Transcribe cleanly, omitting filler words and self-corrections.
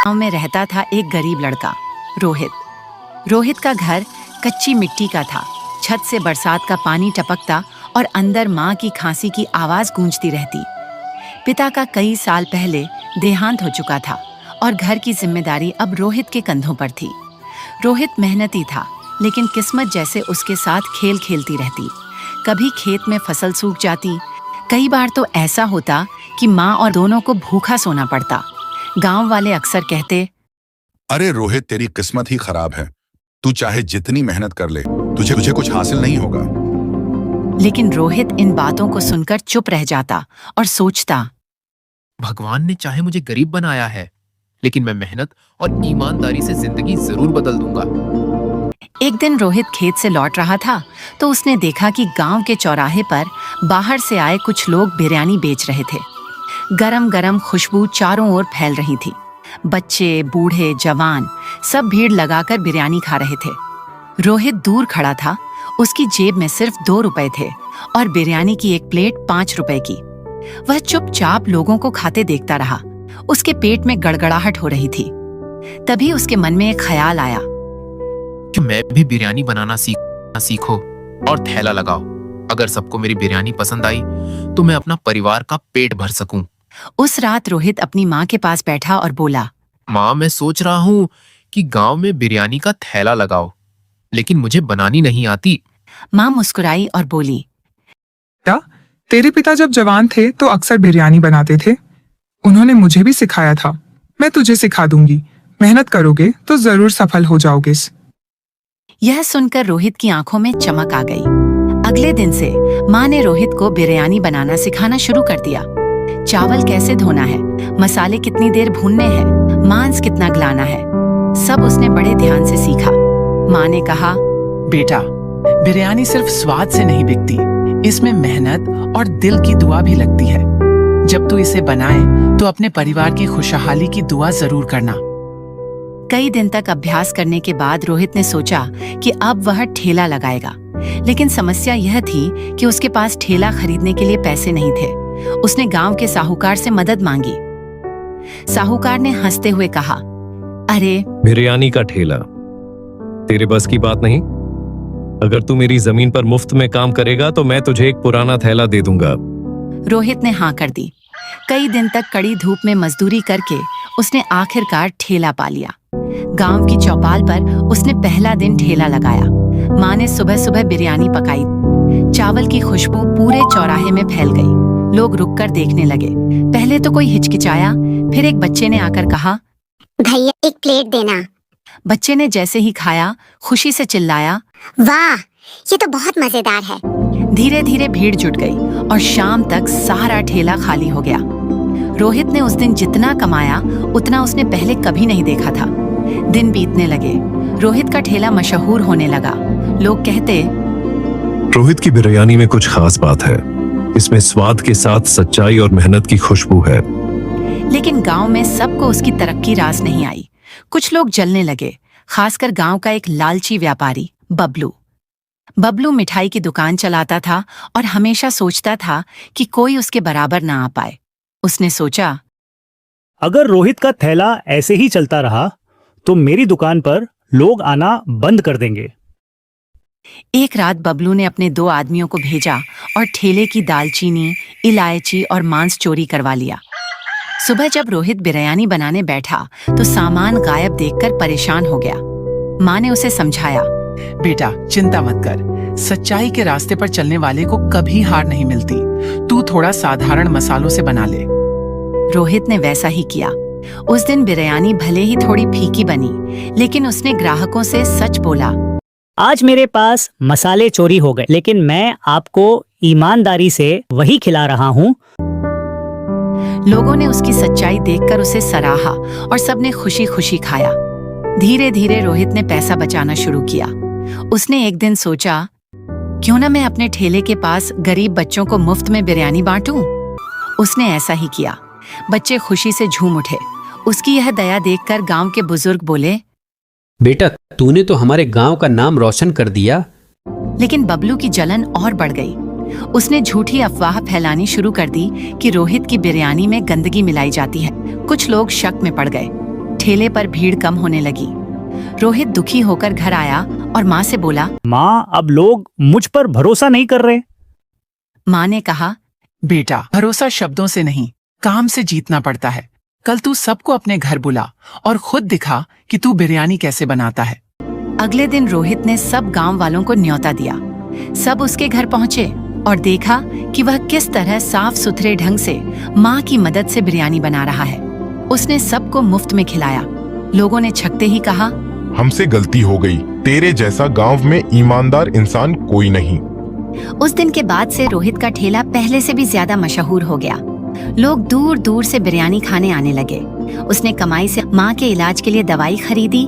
गांव में रहता था एक गरीब लड़का, रोहित। रोहित का घर कच्ची मिट्टी का था। छत से बरसात का पानी टपकता और अंदर माँ की खांसी की आवाज गूंजती रहती। पिता का कई साल पहले देहांत हो चुका था और घर की जिम्मेदारी अब रोहित के कंधों पर थी। रोहित मेहनती था, लेकिन किस्मत जैसे उसके साथ खेल खेलती रहती। कभी खेत में फसल सूख जाती, कई बार तो ऐसा होता कि माँ और दोनों को भूखा सोना पड़ता। गांव वाले अक्सर कहते, अरे रोहित, तेरी किस्मत ही खराब है। तू चाहे जितनी मेहनत कर ले, तुझे कुछ हासिल नहीं होगा। लेकिन रोहित इन बातों को सुनकर चुप रह जाता और सोचता, भगवान ने चाहे मुझे गरीब बनाया है, लेकिन मैं मेहनत और ईमानदारी से जिंदगी जरूर बदल दूंगा। एक दिन रोहित खेत से लौट रहा था तो उसने देखा कि गांव के चौराहे पर बाहर से आए कुछ लोग बिरयानी बेच रहे थे। गरम गरम खुशबू चारों ओर फैल रही थी। बच्चे, बूढ़े, जवान सब भीड़ लगाकर बिरयानी खा रहे थे। रोहित दूर खड़ा था। उसकी जेब में सिर्फ 2 रुपए थे और बिरयानी की एक प्लेट 5 रुपए की। वह चुपचाप लोगों को खाते देखता रहा। उसके पेट में गड़गड़ाहट हो रही थी। तभी उसके मन में एक ख्याल आया कि मैं भी बिरयानी बनाना सीखो और थैला लगाओ। अगर सबको मेरी बिरयानी पसंद आई तो मैं अपना परिवार का पेट भर सकूं। उस रात रोहित अपनी माँ के पास बैठा और बोला, माँ, मैं सोच रहा हूँ कि गांव में बिरयानी का थैला लगाओ, लेकिन मुझे बनानी नहीं आती। माँ मुस्कुराई और बोली, बेटा, तेरे पिता जब जवान थे तो अक्सर बिरयानी बनाते थे। उन्होंने मुझे भी सिखाया था। मैं तुझे सिखा दूंगी। मेहनत करोगे तो जरूर सफल हो जाओगे। यह सुनकर रोहित की आंखों में चमक आ गई। अगले दिन से माँ ने रोहित को बिरयानी बनाना सिखाना शुरू कर दिया। चावल कैसे धोना है, मसाले कितनी देर भूनने हैं, मांस कितना गलाना है, सब उसने बड़े ध्यान से सीखा। माँ ने कहा, बेटा, बिरयानी सिर्फ स्वाद से नहीं बिकती, इसमें मेहनत और दिल की दुआ भी लगती है। जब तू इसे बनाए तो अपने परिवार की खुशहाली की दुआ जरूर करना। कई दिन तक अभ्यास करने के बाद रोहित ने सोचा कि अब वह ठेला लगाएगा। लेकिन समस्या यह थी कि उसके पास ठेला खरीदने के लिए पैसे नहीं थे। उसने गांव के साहूकार से मदद मांगी। साहूकार ने हंसते हुए कहा, अरे बिरयानी का ठेला तेरे बस की बात नहीं। अगर तू मेरी जमीन पर मुफ्त में काम करेगा तो मैं तुझे एक पुराना थैला दे दूंगा। रोहित ने हाँ कर दी। कई दिन तक कड़ी धूप में मजदूरी करके उसने आखिरकार ठेला पा लिया। गांव की चौपाल पर उसने पहला दिन ठेला लगाया। माँ ने सुबह सुबह बिरयानी पकाई। चावल की खुशबू पूरे चौराहे में फैल गई। लोग रुककर देखने लगे। पहले तो कोई हिचकिचाया, फिर एक बच्चे ने आकर कहा, भैया एक प्लेट देना। बच्चे ने जैसे ही खाया खुशी से चिल्लाया, वाह, ये तो बहुत मजेदार है। धीरे धीरे भीड़ जुट गई और शाम तक सारा ठेला खाली हो गया। रोहित ने उस दिन जितना कमाया उतना उसने पहले कभी नहीं देखा था। दिन बीतने लगे। रोहित का ठेला मशहूर होने लगा। लोग कहते, रोहित की बिरयानी में कुछ खास बात है। इसमें स्वाद के साथ सच्चाई और मेहनत की खुशबू है। लेकिन गांव में सबको उसकी तरक्की रास नहीं आई। कुछ लोग जलने लगे, खासकर गांव का एक लालची व्यापारी बबलू। बबलू मिठाई की दुकान चलाता था और हमेशा सोचता था कि कोई उसके बराबर ना आ पाए। उसने सोचा, अगर रोहित का थैला ऐसे ही चलता रहा तो मेरी दुकान पर लोग आना बंद कर देंगे। एक रात बबलू ने अपने 2 आदमियों को भेजा और ठेले की दालचीनी, इलायची और मांस चोरी करवा लिया। सुबह जब रोहित बिरयानी बनाने बैठा तो सामान गायब देखकर परेशान हो गया। माँ ने उसे समझाया, बेटा, चिंता मत कर। सच्चाई के रास्ते पर चलने वाले को कभी हार नहीं मिलती। तू थोड़ा साधारण मसालों से बना ले। रोहित ने वैसा ही किया। उस दिन बिरयानी भले ही थोड़ी फीकी बनी, लेकिन उसने ग्राहकों से सच बोला, आज मेरे पास मसाले चोरी हो गए, लेकिन मैं आपको ईमानदारी से वही खिला रहा हूँ। लोगों ने उसकी सच्चाई देखकर उसे सराहा और सबने खुशी खुशी खाया। धीरे धीरे रोहित ने पैसा बचाना शुरू किया। उसने एक दिन सोचा, क्यों ना मैं अपने ठेले के पास गरीब बच्चों को मुफ्त में बिरयानी बांटूं। उसने ऐसा ही किया। बच्चे खुशी से झूम उठे। उसकी यह दया देखकर गांव के बुजुर्ग बोले, बेटा, तूने तो हमारे गांव का नाम रोशन कर दिया। लेकिन बबलू की जलन और बढ़ गई। उसने झूठी अफवाह फैलानी शुरू कर दी कि रोहित की बिरयानी में गंदगी मिलाई जाती है। कुछ लोग शक में पड़ गए। ठेले पर भीड़ कम होने लगी। रोहित दुखी होकर घर आया और माँ से बोला, माँ, अब लोग मुझ पर भरोसा नहीं कर रहे। माँ ने कहा, बेटा, भरोसा शब्दों से नहीं, काम से जीतना पड़ता है। कल तू सबको अपने घर बुला और खुद दिखा कि तू बिरयानी कैसे बनाता है। अगले दिन रोहित ने सब गांव वालों को न्योता दिया। सब उसके घर पहुंचे और देखा कि वह किस तरह साफ सुथरे ढंग से माँ की मदद से बिरयानी बना रहा है। उसने सबको मुफ्त में खिलाया। लोगों ने छकते ही कहा, हमसे गलती हो गई, तेरे जैसा गांव में ईमानदार इंसान कोई नहीं। उस दिन के बाद से रोहित का ठेला पहले से भी ज्यादा मशहूर हो गया। लोग दूर दूर से बिरयानी खाने आने लगे। उसने कमाई से माँ के इलाज के लिए दवाई खरीदी